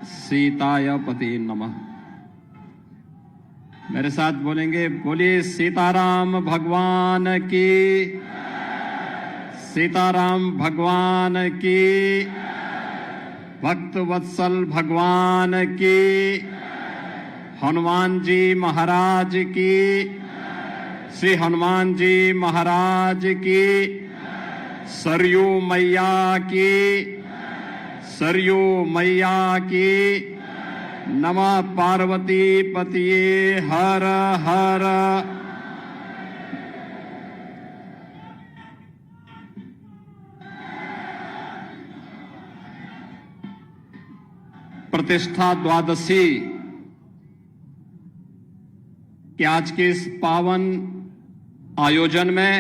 सीताय पते नमः। मेरे साथ बोलेंगे, बोलिए सीताराम भगवान की, सीताराम भगवान की, भक्त वत्सल भगवान की, हनुमान जी महाराज की, श्री हनुमान जी महाराज की, सरयू मैया की, सरयू मैया की। नमः पार्वती पतिये हर हर। प्रतिष्ठा द्वादशी के आज के इस पावन आयोजन में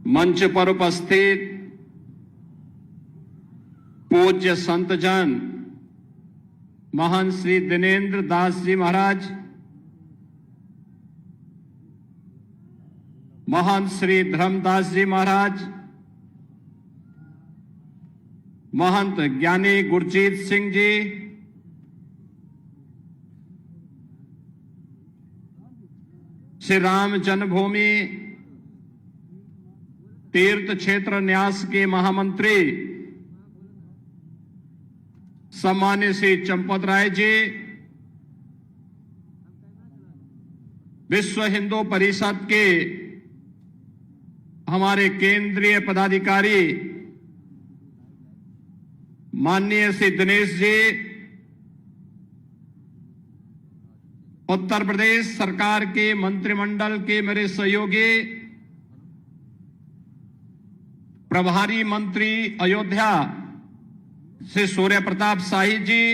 मंच पर उपस्थित पूज्य संत जन महंत श्री दिनेंद्र दास जी महाराज, महंत श्री धर्मदास जी महाराज, महंत ज्ञानी गुरजीत सिंह जी, श्री राम जन्मभूमि तीर्थ क्षेत्र न्यास के महामंत्री सम्मान्य श्री चंपत राय जी, विश्व हिंदू परिषद के हमारे केंद्रीय पदाधिकारी माननीय श्री दिनेश जी, उत्तर प्रदेश सरकार के मंत्रिमंडल के मेरे सहयोगी प्रभारी मंत्री अयोध्या श्री सूर्य प्रताप शाही जी,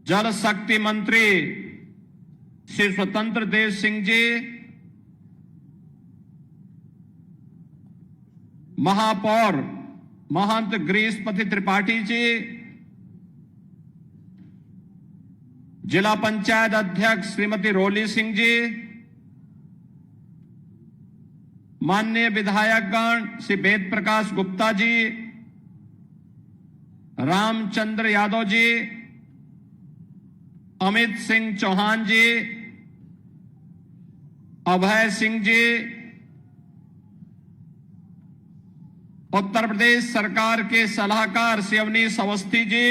जल शक्ति मंत्री श्री स्वतंत्र देव सिंह जी, महापौर महंत गिरीशपति त्रिपाठी जी, जिला पंचायत अध्यक्ष श्रीमती रोली सिंह जी, माननीय विधायकगण श्री वेद प्रकाश गुप्ता जी, रामचंद्र यादव जी, अमित सिंह चौहान जी, अभय सिंह जी, उत्तर प्रदेश सरकार के सलाहकार श्री अवनीश अवस्थी जी,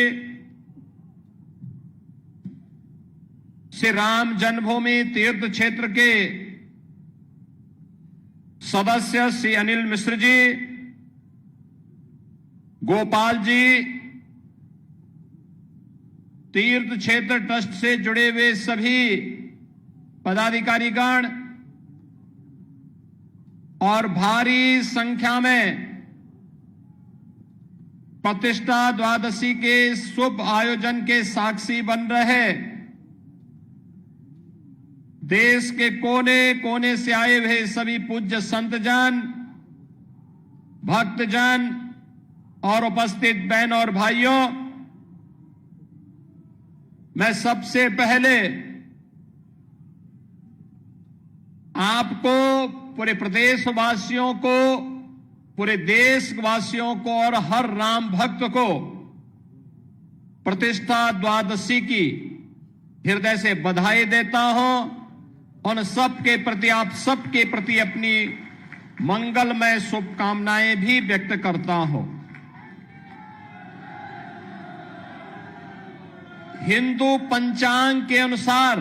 श्री राम जन्मभूमि तीर्थ क्षेत्र के सदस्य श्री अनिल मिश्र जी, गोपाल जी, तीर्थ क्षेत्र ट्रस्ट से जुड़े हुए सभी पदाधिकारीगण और भारी संख्या में प्रतिष्ठा द्वादशी के शुभ आयोजन के साक्षी बन रहे देश के कोने कोने से आए हुए सभी पूज्य संतजन, भक्तजन और उपस्थित बहन और भाइयों, मैं सबसे पहले आपको, पूरे प्रदेशवासियों को, पूरे देशवासियों को और हर राम भक्त को प्रतिष्ठा द्वादशी की हृदय से बधाई देता हूं। उन सबके प्रति, आप सबके प्रति अपनी मंगलमय शुभकामनाएं भी व्यक्त करता हूं। हिंदू पंचांग के अनुसार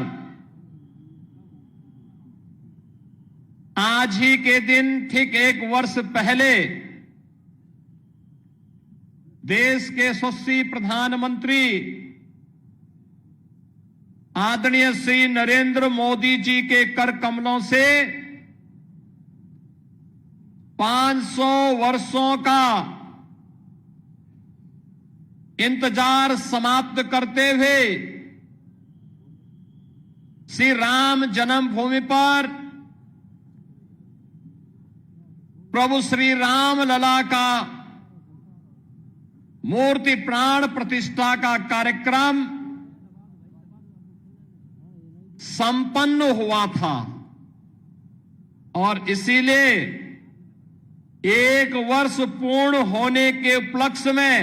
आज ही के दिन ठीक 1 वर्ष पहले देश के यशस्वी प्रधानमंत्री आदरणीय श्री नरेंद्र मोदी जी के कर कमलों से 500 वर्षों का इंतजार समाप्त करते हुए श्री राम जन्मभूमि पर प्रभु श्री राम लला का मूर्ति प्राण प्रतिष्ठा का कार्यक्रम संपन्न हुआ था और इसीलिए 1 वर्ष पूर्ण होने के उपलक्ष्य में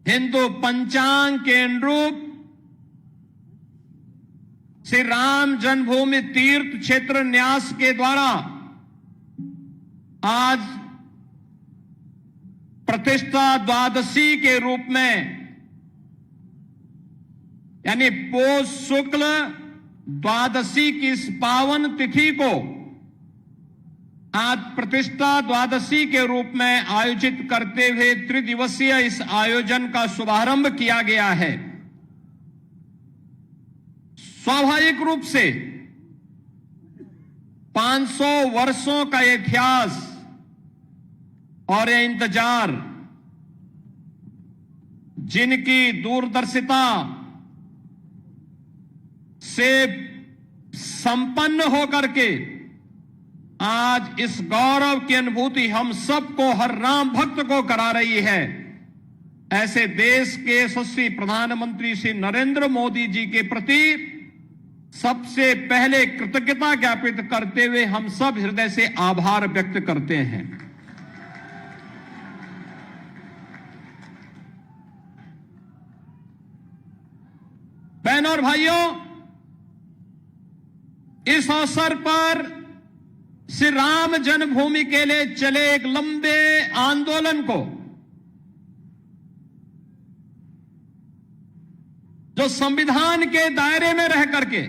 हिंदू पंचांग के अनुरूप श्री राम जन्मभूमि तीर्थ क्षेत्र न्यास के द्वारा आज प्रतिष्ठा द्वादशी के रूप में यानी पौष शुक्ल द्वादशी की इस पावन तिथि को आज प्रतिष्ठा द्वादशी के रूप में आयोजित करते हुए त्रिदिवसीय इस आयोजन का शुभारंभ किया गया है। स्वाभाविक रूप से 500 वर्षों का इतिहास और ये इंतजार, जिनकी दूरदर्शिता से संपन्न होकर के आज इस गौरव की अनुभूति हम सबको, हर राम भक्त को करा रही है, ऐसे देश के यशस्वी प्रधानमंत्री श्री नरेंद्र मोदी जी के प्रति सबसे पहले कृतज्ञता ज्ञापित करते हुए हम सब हृदय से आभार व्यक्त करते हैं। बहनों और भाइयों, इस अवसर पर श्री राम जन्मभूमि के लिए चले एक लंबे आंदोलन को, जो संविधान के दायरे में रह करके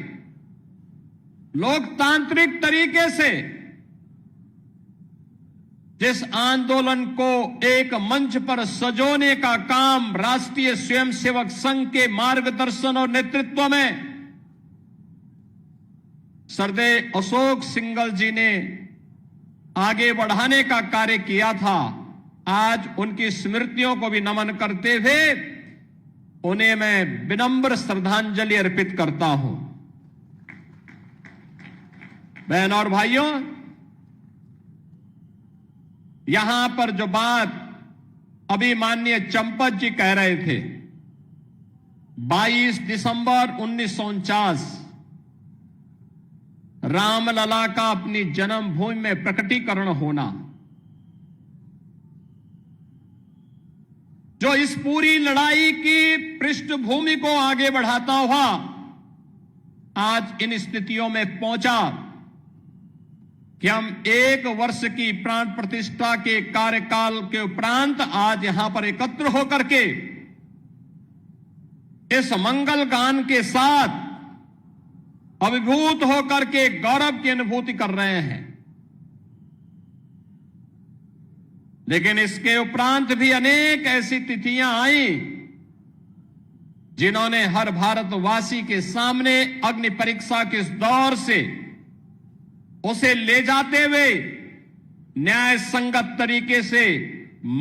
लोकतांत्रिक तरीके से जिस आंदोलन को एक मंच पर सजोने का काम राष्ट्रीय स्वयंसेवक संघ के मार्गदर्शन और नेतृत्व में सरदेव अशोक सिंघल जी ने आगे बढ़ाने का कार्य किया था, आज उनकी स्मृतियों को भी नमन करते हुए उन्हें मैं विनम्र श्रद्धांजलि अर्पित करता हूं। बहनों और भाइयों, यहां पर जो बात अभी माननीय चंपत जी कह रहे थे, 22 दिसंबर 1949 रामलला का अपनी जन्मभूमि में प्रकटीकरण होना, जो इस पूरी लड़ाई की पृष्ठभूमि को आगे बढ़ाता हुआ आज इन स्थितियों में पहुंचा कि हम 1 वर्ष की प्राण प्रतिष्ठा के कार्यकाल के उपरांत आज यहां पर एकत्र होकर के इस मंगल गान के साथ अभिभूत होकर के गौरव की अनुभूति कर रहे हैं। लेकिन इसके उपरांत भी अनेक ऐसी तिथियां आई जिन्होंने हर भारतवासी के सामने अग्नि परीक्षा के इस दौर से उसे ले जाते हुए न्याय संगत तरीके से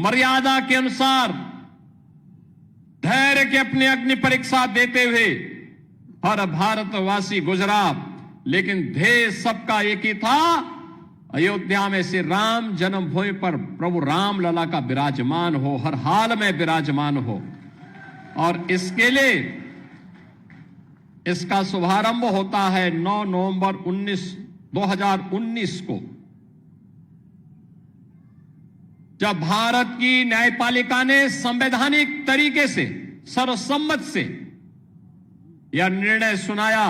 मर्यादा के अनुसार धैर्य के अपनी अग्नि परीक्षा देते हुए हर भारतवासी गुजरा। लेकिन ध्येय सबका एक ही था, अयोध्या में से राम जन्मभूमि पर प्रभु राम लला का विराजमान हो, हर हाल में विराजमान हो। और इसके लिए इसका शुभारंभ होता है 9 नवंबर 2019 को, जब भारत की न्यायपालिका ने संवैधानिक तरीके से सर्वसम्मत से यह निर्णय सुनाया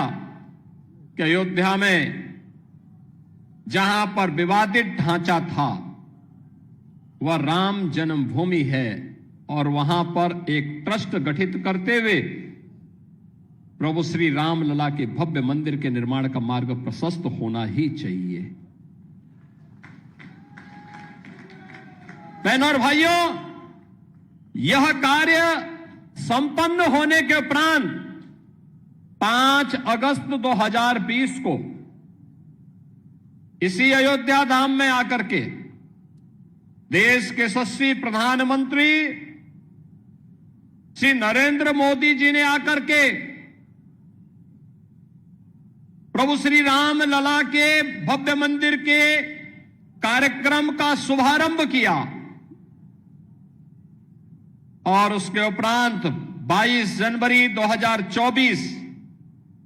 कि अयोध्या में जहां पर विवादित ढांचा था वह राम जन्मभूमि है और वहां पर एक ट्रस्ट गठित करते हुए प्रभु श्री राम लला के भव्य मंदिर के निर्माण का मार्ग प्रशस्त होना ही चाहिए। बहनों और भाइयों, यह कार्य संपन्न होने के उपरांत 5 अगस्त 2020 को इसी अयोध्या धाम में आकर के देश के यशस्वी प्रधानमंत्री श्री नरेंद्र मोदी जी ने आकर के प्रभु श्री राम लला के भव्य मंदिर के कार्यक्रम का शुभारंभ किया और उसके उपरांत 22 जनवरी 2024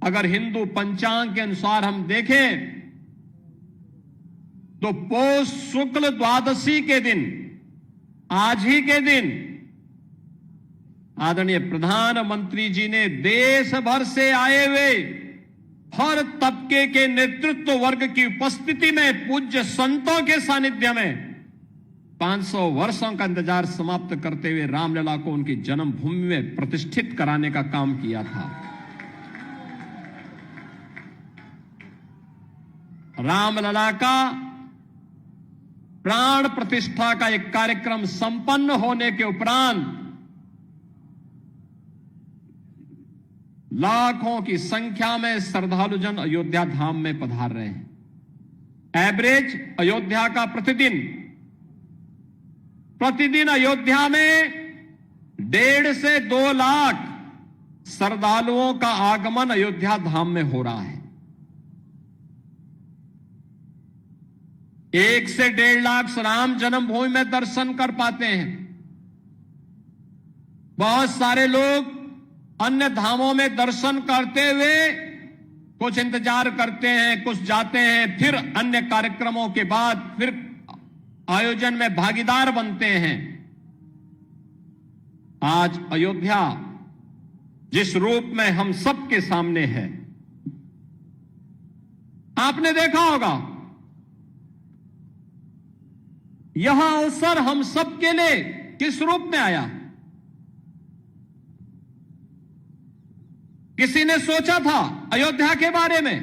अगर हिंदू पंचांग के अनुसार हम देखें तो पौष शुक्ल द्वादशी के दिन, आज ही के दिन, आदरणीय प्रधानमंत्री जी ने देश भर से आए हुए हर तबके के नेतृत्व वर्ग की उपस्थिति में पूज्य संतों के सानिध्य में 500 वर्षों का इंतजार समाप्त करते हुए रामलला को उनकी जन्मभूमि में प्रतिष्ठित कराने का काम किया था। रामलला का प्राण प्रतिष्ठा का एक कार्यक्रम संपन्न होने के उपरांत लाखों की संख्या में श्रद्धालुजन अयोध्या धाम में पधार रहे हैं। एवरेज अयोध्या का प्रतिदिन अयोध्या में 1.5 से 2 लाख श्रद्धालुओं का आगमन अयोध्या धाम में हो रहा है। 1 से 1.5 लाख राम जन्मभूमि में दर्शन कर पाते हैं। बहुत सारे लोग अन्य धामों में दर्शन करते हुए कुछ इंतजार करते हैं, कुछ जाते हैं, फिर अन्य कार्यक्रमों के बाद फिर आयोजन में भागीदार बनते हैं। आज अयोध्या जिस रूप में हम सबके सामने है, आपने देखा होगा, यह अवसर हम सबके लिए किस रूप में आया। किसी ने सोचा था अयोध्या के बारे में?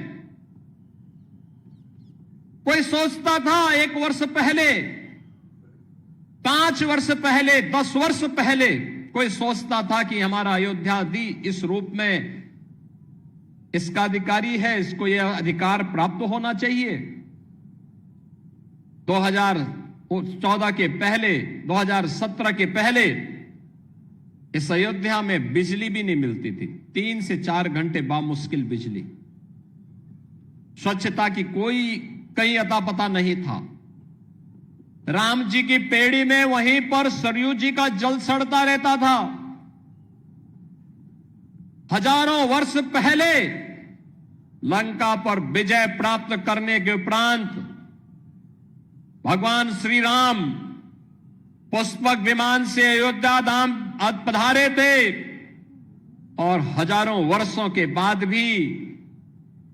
कोई सोचता था 1 वर्ष पहले, 5 वर्ष पहले, 10 वर्ष पहले कोई सोचता था कि हमारा अयोध्या इस रूप में इसका अधिकारी है, इसको यह अधिकार प्राप्त होना चाहिए। 2014 के पहले, 2017 के पहले इस अयोध्या में बिजली भी नहीं मिलती थी। 3 से 4 घंटे बामुश्किल बिजली। स्वच्छता की कोई कहीं अता पता नहीं था। राम जी की पेड़ी में वहीं पर सरयू जी का जल सड़ता रहता था। हजारों वर्ष पहले लंका पर विजय प्राप्त करने के उपरांत भगवान श्री राम पुष्पक विमान से अयोध्या धाम पधारे थे और हजारों वर्षों के बाद भी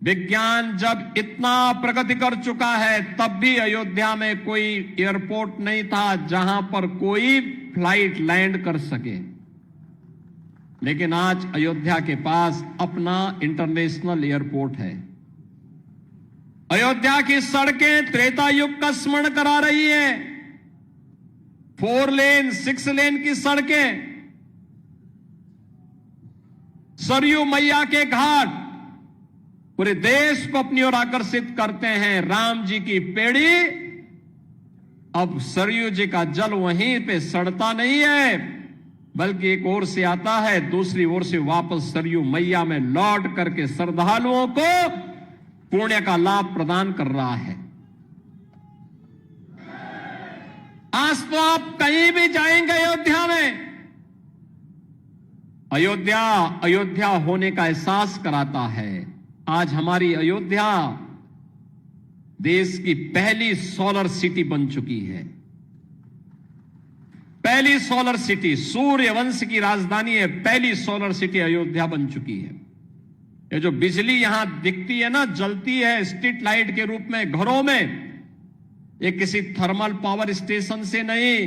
विज्ञान जब इतना प्रगति कर चुका है, तब भी अयोध्या में कोई एयरपोर्ट नहीं था जहां पर कोई फ्लाइट लैंड कर सके। लेकिन आज अयोध्या के पास अपना इंटरनेशनल एयरपोर्ट है। अयोध्या की सड़कें त्रेता युग का स्मरण करा रही है। 4 लेन 6 लेन की सड़कें, सरयू मैया के घाट पूरे देश को अपनी ओर आकर्षित करते हैं। राम जी की पेड़ी, अब सरयू जी का जल वहीं पे सड़ता नहीं है, बल्कि एक ओर से आता है, दूसरी ओर से वापस सरयू मैया में लौट करके श्रद्धालुओं को पुण्य का लाभ प्रदान कर रहा है। आज तो आप कहीं भी जाएंगे अयोध्या में, अयोध्या होने का एहसास कराता है। आज हमारी अयोध्या देश की पहली सोलर सिटी बन चुकी है। पहली सोलर सिटी, सूर्यवंश की राजधानी है, पहली सोलर सिटी अयोध्या बन चुकी है। ये जो बिजली यहां दिखती है ना, जलती है स्ट्रीट लाइट के रूप में घरों में, ये किसी थर्मल पावर स्टेशन से नहीं,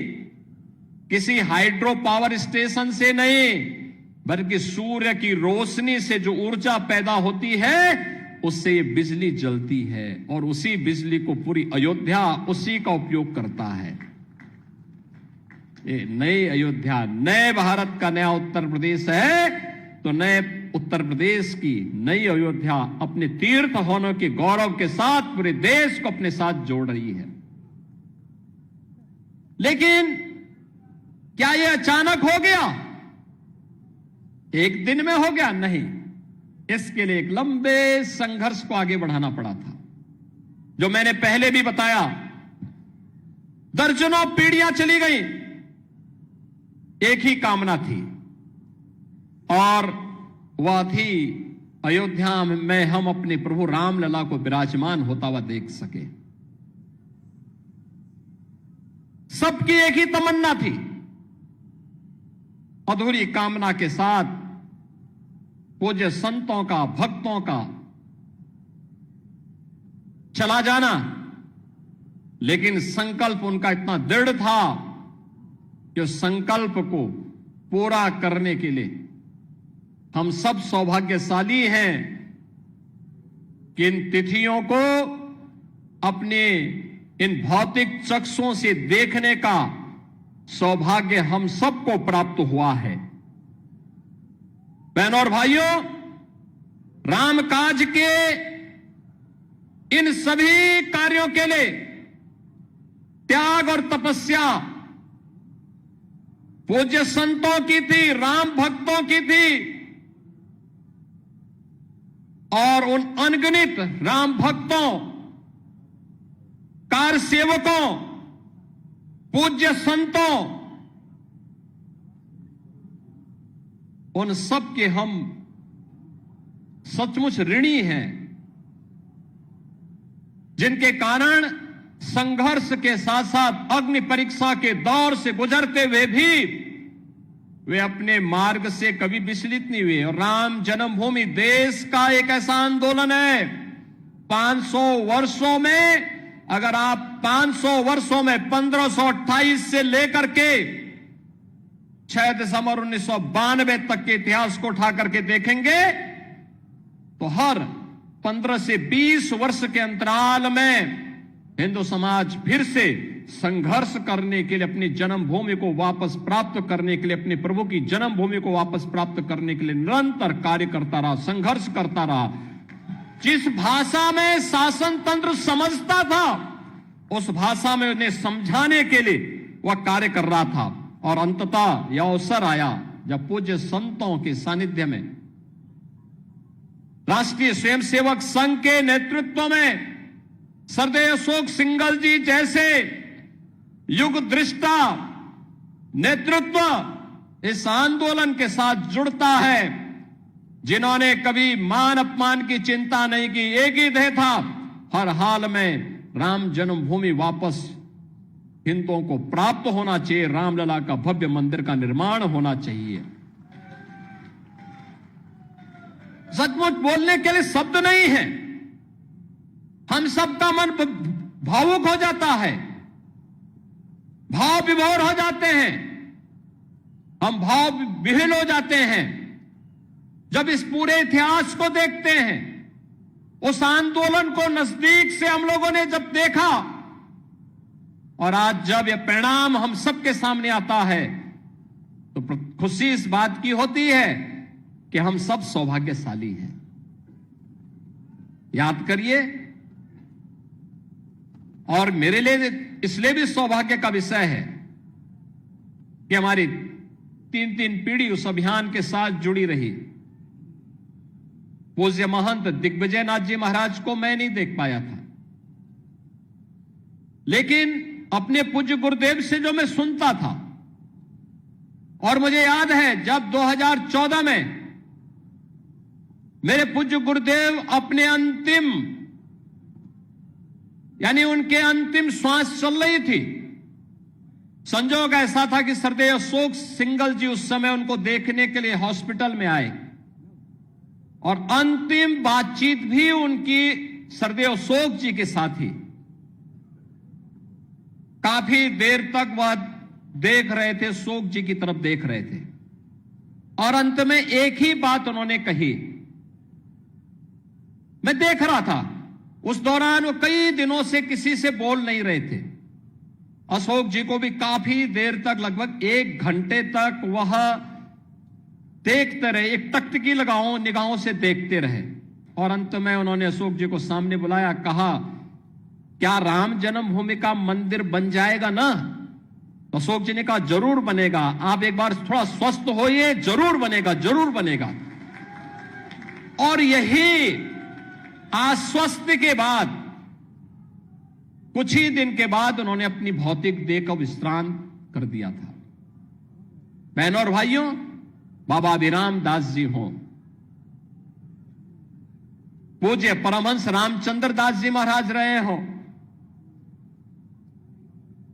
किसी हाइड्रो पावर स्टेशन से नहीं, बल्कि सूर्य की रोशनी से जो ऊर्जा पैदा होती है, उससे ये बिजली जलती है और उसी बिजली को पूरी अयोध्या उसी का उपयोग करता है। ये नई अयोध्या, नए भारत का नया उत्तर प्रदेश है, तो नए उत्तर प्रदेश की नई अयोध्या अपने तीर्थ होने के गौरव के साथ पूरे देश को अपने साथ जोड़ रही है। लेकिन क्या यह अचानक हो गया? एक दिन में हो गया? नहीं, इसके लिए एक लंबे संघर्ष को आगे बढ़ाना पड़ा था। जो मैंने पहले भी बताया, दर्जनों पीढ़ियां चली गई, एक ही कामना थी और वह थी अयोध्या में हम अपने प्रभु रामलला को विराजमान होता हुआ देख सके। सबकी एक ही तमन्ना थी, अधूरी कामना के साथ पूज्य संतों का, भक्तों का चला जाना, लेकिन संकल्प उनका इतना दृढ़ था कि उस संकल्प को पूरा करने के लिए हम सब सौभाग्यशाली हैं कि इन तिथियों को अपने इन भौतिक चक्षुओं से देखने का सौभाग्य हम सबको प्राप्त हुआ है। बहनों और भाइयों, रामकाज के इन सभी कार्यों के लिए त्याग और तपस्या पूज्य संतों की थी, राम भक्तों की थी, और उन अनगिनत राम भक्तों, कार सेवकों, पूज्य संतों, उन सब के हम सचमुच ऋणी हैं, जिनके कारण संघर्ष के साथ साथ अग्नि परीक्षा के दौर से गुजरते हुए भी वे अपने मार्ग से कभी विचलित नहीं हुए। और राम जन्मभूमि देश का एक ऐसा आंदोलन है, 500 वर्षों में, अगर आप 500 वर्षों में 1528 से लेकर के 6 दिसंबर 1992 तक के इतिहास को उठा करके देखेंगे तो हर 15 से 20 वर्ष के अंतराल में हिंदू समाज फिर से संघर्ष करने के लिए, अपनी जन्मभूमि को वापस प्राप्त करने के लिए, अपने प्रभु की जन्मभूमि को वापस प्राप्त करने के लिए निरंतर कार्य करता रहा, संघर्ष करता रहा। जिस भाषा में शासन तंत्र समझता था उस भाषा में उन्हें समझाने के लिए वह कार्य कर रहा था। और अंततः यह अवसर आया जब पूज्य संतों के सानिध्य में राष्ट्रीय स्वयंसेवक संघ के नेतृत्व में सरदेव अशोक सिंघल जी जैसे युग दृष्टा नेतृत्व इस आंदोलन के साथ जुड़ता है, जिन्होंने कभी मान अपमान की चिंता नहीं की। एक ही ध्येय था, हर हाल में राम जन्मभूमि वापस हिंदुओं को प्राप्त होना चाहिए, रामलला का भव्य मंदिर का निर्माण होना चाहिए। सचमुच बोलने के लिए शब्द नहीं है, हम सबका मन भावुक हो जाता है, भाव विभोर हो जाते हैं, हम भाव विह्वल हो जाते हैं जब इस पूरे इतिहास को देखते हैं। उस आंदोलन को नजदीक से हम लोगों ने जब देखा और आज जब यह परिणाम हम सबके सामने आता है तो खुशी इस बात की होती है कि हम सब सौभाग्यशाली हैं। याद करिए, और मेरे लिए इसलिए भी सौभाग्य का विषय है कि हमारी 3 पीढ़ी उस अभियान के साथ जुड़ी रही। पूज्य महंत दिग्विजय नाथ जी महाराज को मैं नहीं देख पाया था, लेकिन अपने पूज्य गुरुदेव से जो मैं सुनता था, और मुझे याद है जब 2014 में मेरे पूज्य गुरुदेव अपने अंतिम, यानी उनके अंतिम श्वास चल रही थी, संजोग ऐसा था कि सरदेव अशोक सिंघल जी उस समय उनको देखने के लिए हॉस्पिटल में आए और अंतिम बातचीत भी उनकी सरदेव अशोक जी के साथ ही। काफी देर तक वह देख रहे थे, अशोक जी की तरफ देख रहे थे, और अंत में एक ही बात उन्होंने कही। मैं देख रहा था, उस दौरान वो कई दिनों से किसी से बोल नहीं रहे थे। अशोक जी को भी काफी देर तक, लगभग 1 घंटे तक वह देखते रहे, एक तख्तकी लगाओ निगाहों से देखते रहे, और अंत में उन्होंने अशोक जी को सामने बुलाया, कहा क्या राम जन्मभूमि का मंदिर बन जाएगा ना? तो अशोक जी ने कहा जरूर बनेगा, आप एक बार थोड़ा स्वस्थ होइए, जरूर बनेगा, जरूर बनेगा। और यही आश्वस्त के बाद कुछ ही दिन के बाद उन्होंने अपनी भौतिक देह का विश्राम कर दिया था। बहनों और भाइयों, बाबा अभिराम दास जी हों, पूज्य परमहंस रामचंद्र दास जी महाराज रहे हों,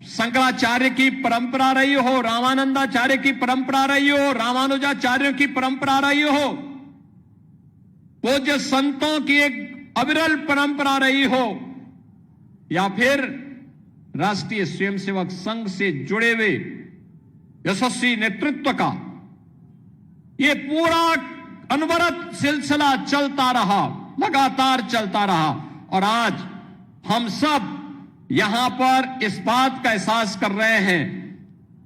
शंकराचार्य की परंपरा रही हो, रामानंदाचार्य की परंपरा रही हो, रामानुजाचार्यों की परंपरा रही हो, पूज्य संतों की एक अविरल परंपरा रही हो, या फिर राष्ट्रीय स्वयंसेवक संघ से जुड़े हुए यशस्वी नेतृत्व का ये पूरा अनवरत सिलसिला चलता रहा, लगातार चलता रहा। और आज हम सब यहां पर इस बात का एहसास कर रहे हैं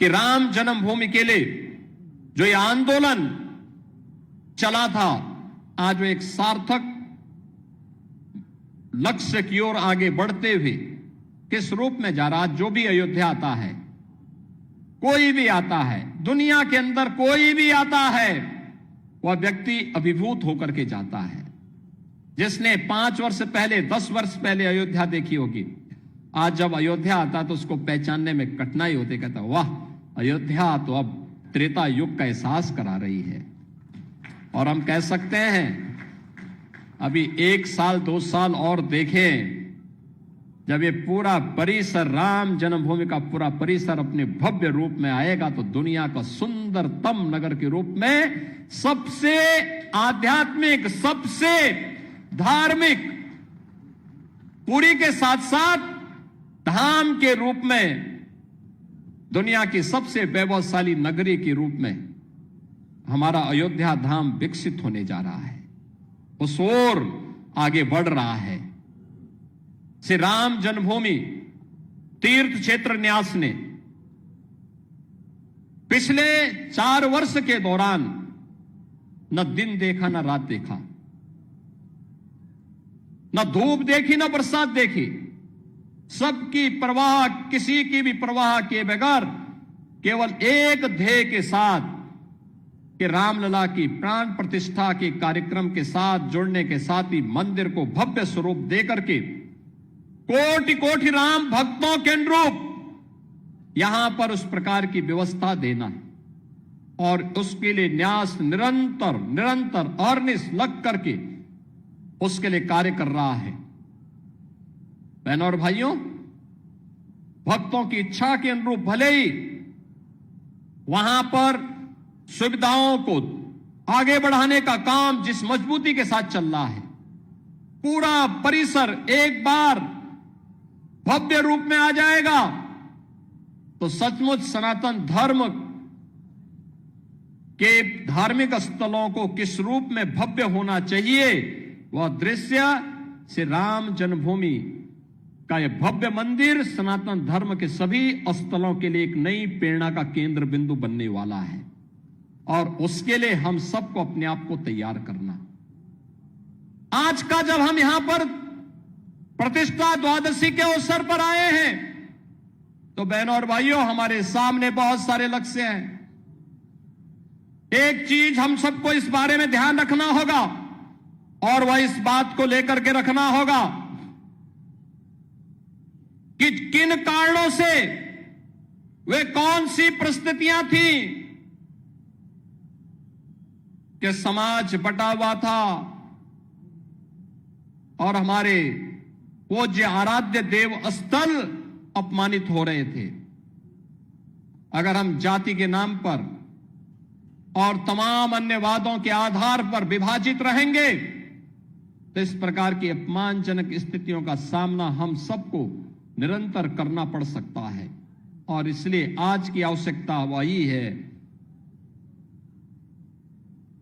कि राम जन्मभूमि के लिए जो ये आंदोलन चला था, आज वो एक सार्थक लक्ष्य की ओर आगे बढ़ते हुए किस रूप में जा रहा। जो भी अयोध्या आता है, कोई भी आता है, दुनिया के अंदर कोई भी आता है, वह व्यक्ति अभिभूत होकर के जाता है। जिसने 5 वर्ष पहले, 10 वर्ष पहले अयोध्या देखी होगी, आज जब अयोध्या आता तो उसको पहचानने में कठिनाई होती, कहता वाह, अयोध्या तो अब त्रेता युग का एहसास करा रही है। और हम कह सकते हैं अभी 1 साल 2 साल और देखें, जब ये पूरा परिसर, राम जन्मभूमि का पूरा परिसर अपने भव्य रूप में आएगा तो दुनिया का सुंदरतम नगर के रूप में, सबसे आध्यात्मिक, सबसे धार्मिक, पुरी के साथ साथ धाम के रूप में, दुनिया की सबसे वैभवशाली नगरी के रूप में हमारा अयोध्या धाम विकसित होने जा रहा है, उस ओर आगे बढ़ रहा है। श्री राम जन्मभूमि तीर्थ क्षेत्र न्यास ने पिछले 4 वर्ष के दौरान न दिन देखा, न रात देखा, न धूप देखी, न बरसात देखी, सबकी परवाह, किसी की भी परवाह किए बगैर केवल एक ध्येय के साथ कि रामलला की प्राण प्रतिष्ठा के कार्यक्रम के साथ जुड़ने के साथ ही मंदिर को भव्य स्वरूप देकर के कोटि कोटि राम भक्तों के अनुरूप यहां पर उस प्रकार की व्यवस्था देना है। और उसके लिए न्यास निरंतर निरंतर अहर्निश लग करके उसके लिए कार्य कर रहा है। बहनों और भाइयों, भक्तों की इच्छा के अनुरूप भले ही वहां पर सुविधाओं को आगे बढ़ाने का काम जिस मजबूती के साथ चल रहा है, पूरा परिसर एक बार भव्य रूप में आ जाएगा तो सचमुच सनातन धर्म के धार्मिक स्थलों को किस रूप में भव्य होना चाहिए, वह दृश्य श्री राम जन्मभूमि का यह भव्य मंदिर सनातन धर्म के सभी स्थलों के लिए एक नई प्रेरणा का केंद्र बिंदु बनने वाला है। और उसके लिए हम सबको अपने आप को तैयार करना। आज का जब हम यहां पर प्रतिष्ठा द्वादशी के अवसर पर आए हैं तो बहनों और भाइयों, हमारे सामने बहुत सारे लक्ष्य हैं। एक चीज हम सबको इस बारे में ध्यान रखना होगा और वह इस बात को लेकर के रखना होगा कि किन कारणों से, वे कौन सी परिस्थितियां थी कि समाज बटा हुआ था और हमारे पूज्य आराध्य देव स्थल अपमानित हो रहे थे। अगर हम जाति के नाम पर और तमाम अन्य वादों के आधार पर विभाजित रहेंगे तो इस प्रकार की अपमानजनक स्थितियों का सामना हम सबको निरंतर करना पड़ सकता है। और इसलिए आज की आवश्यकता वही है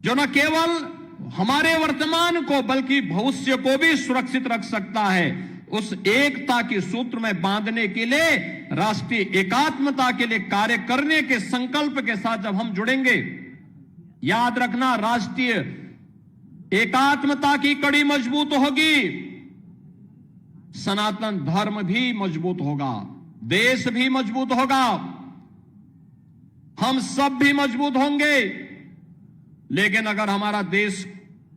जो न केवल हमारे वर्तमान को बल्कि भविष्य को भी सुरक्षित रख सकता है। उस एकता के सूत्र में बांधने के लिए, राष्ट्रीय एकात्मता के लिए कार्य करने के संकल्प के साथ जब हम जुड़ेंगे, याद रखना, राष्ट्रीय एकात्मता की कड़ी मजबूत होगी, सनातन धर्म भी मजबूत होगा, देश भी मजबूत होगा, हम सब भी मजबूत होंगे। लेकिन अगर हमारा देश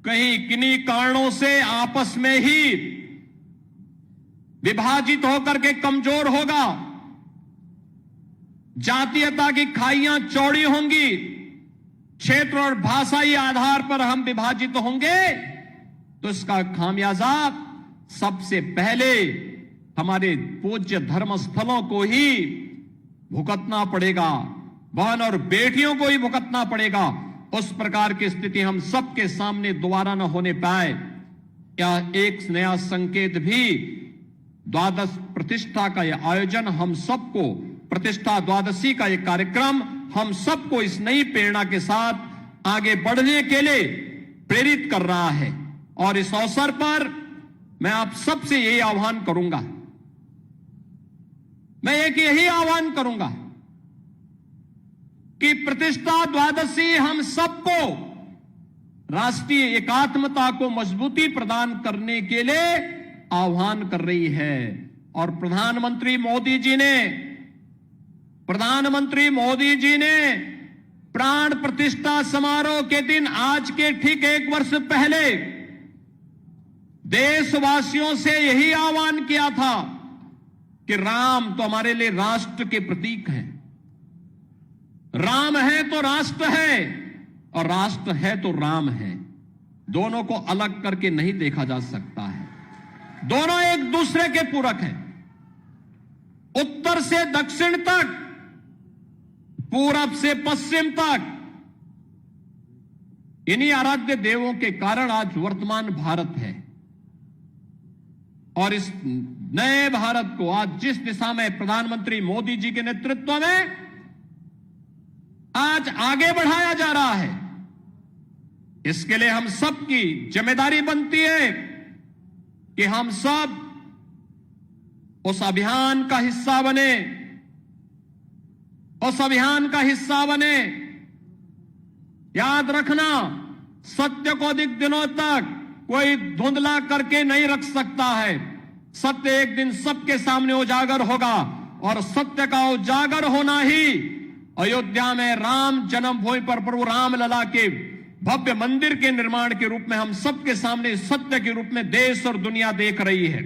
कहीं किन्हीं कारणों से आपस में ही विभाजित होकर के कमजोर होगा, जातीयता की खाइयां चौड़ी होंगी, क्षेत्र और भाषाई आधार पर हम विभाजित होंगे, तो इसका खामियाजा सबसे पहले हमारे पूज्य धर्म स्थलों को ही भुगतना पड़ेगा, बहन और बेटियों को ही भुगतना पड़ेगा। उस प्रकार की स्थिति हम सबके सामने दोबारा न होने पाए, यह एक नया संकेत भी द्वादश प्रतिष्ठा का यह आयोजन हम सबको, प्रतिष्ठा द्वादशी का यह कार्यक्रम हम सबको इस नई प्रेरणा के साथ आगे बढ़ने के लिए प्रेरित कर रहा है। और इस अवसर पर मैं आप सबसे यही आह्वान करूंगा, मैं एक यही आह्वान करूंगा कि प्रतिष्ठा द्वादशी हम सबको राष्ट्रीय एकात्मता को मजबूती प्रदान करने के लिए आह्वान कर रही है। और प्रधानमंत्री मोदी जी ने प्राण प्रतिष्ठा समारोह के दिन, आज के ठीक 1 वर्ष पहले, देशवासियों से यही आह्वान किया था कि राम तो हमारे लिए राष्ट्र के प्रतीक हैं। राम है तो राष्ट्र है, और राष्ट्र है तो राम है। दोनों को अलग करके नहीं देखा जा सकता है, दोनों एक दूसरे के पूरक हैं। उत्तर से दक्षिण तक, पूरब से पश्चिम तक, इन्हीं आराध्य देवों के कारण आज वर्तमान भारत है। और इस नए भारत को आज जिस दिशा में प्रधानमंत्री मोदी जी के नेतृत्व में आज आगे बढ़ाया जा रहा है, इसके लिए हम सबकी जिम्मेदारी बनती है कि हम सब उस अभियान का हिस्सा बने, उस अभियान का हिस्सा बने। याद रखना, सत्य को अधिक दिनों तक कोई धुंधला करके नहीं रख सकता है। सत्य एक दिन सबके सामने उजागर होगा, और सत्य का उजागर होना ही अयोध्या में राम जन्मभूमि पर प्रभु रामलला के भव्य मंदिर के निर्माण के रूप में हम सबके सामने सत्य के रूप में देश और दुनिया देख रही है।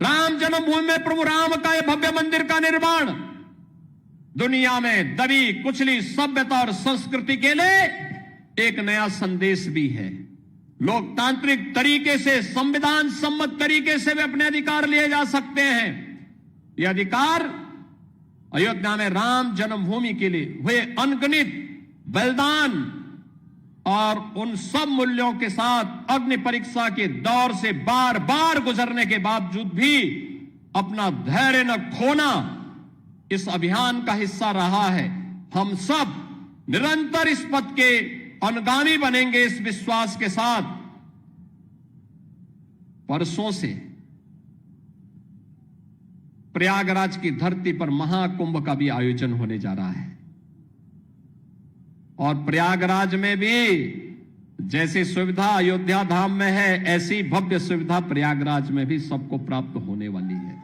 राम जन्मभूमि में प्रभु राम का यह भव्य मंदिर का निर्माण दुनिया में दबी कुचली सभ्यता और संस्कृति के लिए एक नया संदेश भी है। लोकतांत्रिक तरीके से, संविधान सम्मत तरीके से भी अपने अधिकार लिए जा सकते हैं। यह अधिकार अयोध्या में राम जन्मभूमि के लिए हुए अनगिनत बलिदान और उन सब मूल्यों के साथ अग्नि परीक्षा के दौर से बार बार गुजरने के बावजूद भी अपना धैर्य न खोना इस अभियान का हिस्सा रहा है। हम सब निरंतर इस पथ के अनुगामी बनेंगे, इस विश्वास के साथ। परसों से प्रयागराज की धरती पर महाकुंभ का भी आयोजन होने जा रहा है, और प्रयागराज में भी जैसी सुविधा अयोध्या धाम में है, ऐसी भव्य सुविधा प्रयागराज में भी सबको प्राप्त होने वाली है।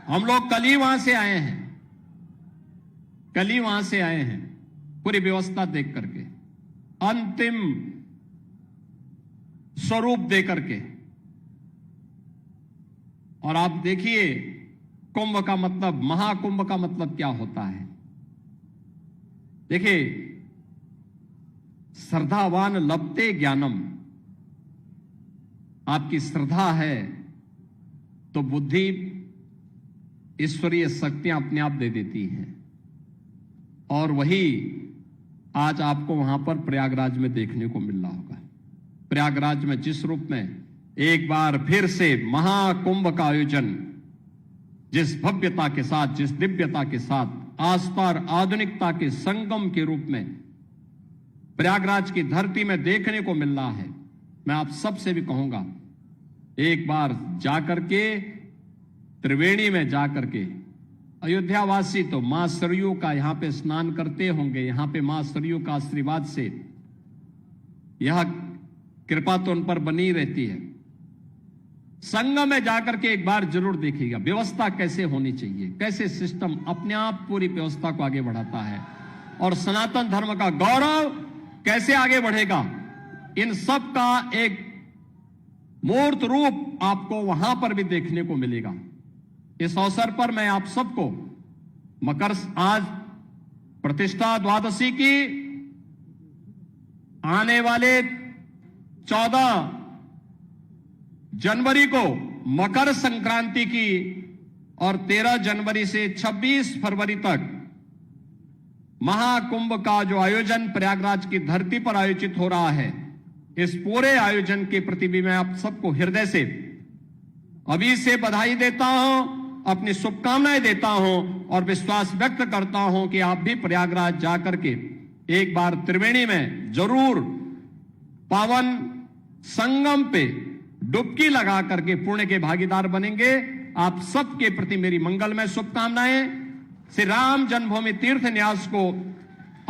हम लोग कल ही वहां से आए हैं, पूरी व्यवस्था देख करके, अंतिम स्वरूप दे करके। और आप देखिए, कुंभ का मतलब, महाकुंभ का मतलब क्या होता है। देखिए, श्रद्धावान लभते ज्ञानम, आपकी श्रद्धा है तो बुद्धि, ईश्वरीय शक्तियां अपने आप दे देती हैं। और वही आज आपको वहां पर प्रयागराज में देखने को मिल रहा होगा। प्रयागराज में जिस रूप में एक बार फिर से महाकुंभ का आयोजन, जिस भव्यता के साथ, जिस दिव्यता के साथ, आस्था और आधुनिकता के संगम के रूप में प्रयागराज की धरती में देखने को मिल रहा है, मैं आप सबसे भी कहूंगा, एक बार जाकर के, त्रिवेणी में जाकर के, अयोध्यावासी तो मां सरयू का यहां पे स्नान करते होंगे, यहां पे मां सरयू का आशीर्वाद से यह कृपा तो उन पर बनी रहती है। संगम में जाकर के एक बार जरूर देखिएगा व्यवस्था कैसे होनी चाहिए, कैसे सिस्टम अपने आप पूरी व्यवस्था को आगे बढ़ाता है, और सनातन धर्म का गौरव कैसे आगे बढ़ेगा। इन सब का एक मूर्त रूप आपको वहां पर भी देखने को मिलेगा। इस अवसर पर मैं आप सबको आज प्रतिष्ठा द्वादशी की आने वाले 14 जनवरी को मकर संक्रांति की और 13 जनवरी से 26 फरवरी तक महाकुंभ का जो आयोजन प्रयागराज की धरती पर आयोजित हो रहा है, इस पूरे आयोजन के प्रति भी मैं आप सबको हृदय से अभी से बधाई देता हूं, अपनी शुभकामनाएं देता हूं और विश्वास व्यक्त करता हूं कि आप भी प्रयागराज जाकर के एक बार त्रिवेणी में जरूर पावन संगम पे डुबकी लगा करके पुण्य के भागीदार बनेंगे। आप सबके प्रति मेरी मंगलमय शुभकामनाएं। श्री राम जन्मभूमि तीर्थ न्यास को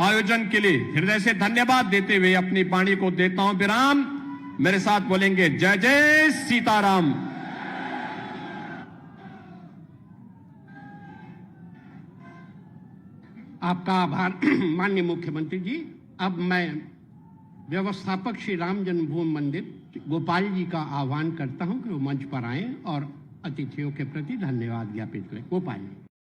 आयोजन के लिए हृदय से धन्यवाद देते हुए अपनी वाणी को देता हूं विराम। मेरे साथ बोलेंगे जय जय सीताराम। आपका आभार माननीय मुख्यमंत्री जी। अब मैं व्यवस्थापक श्री राम जन्मभूमि मंदिर गोपाल जी का आह्वान करता हूं कि वो मंच पर आएं और अतिथियों के प्रति धन्यवाद ज्ञापित करें। गोपाल जी।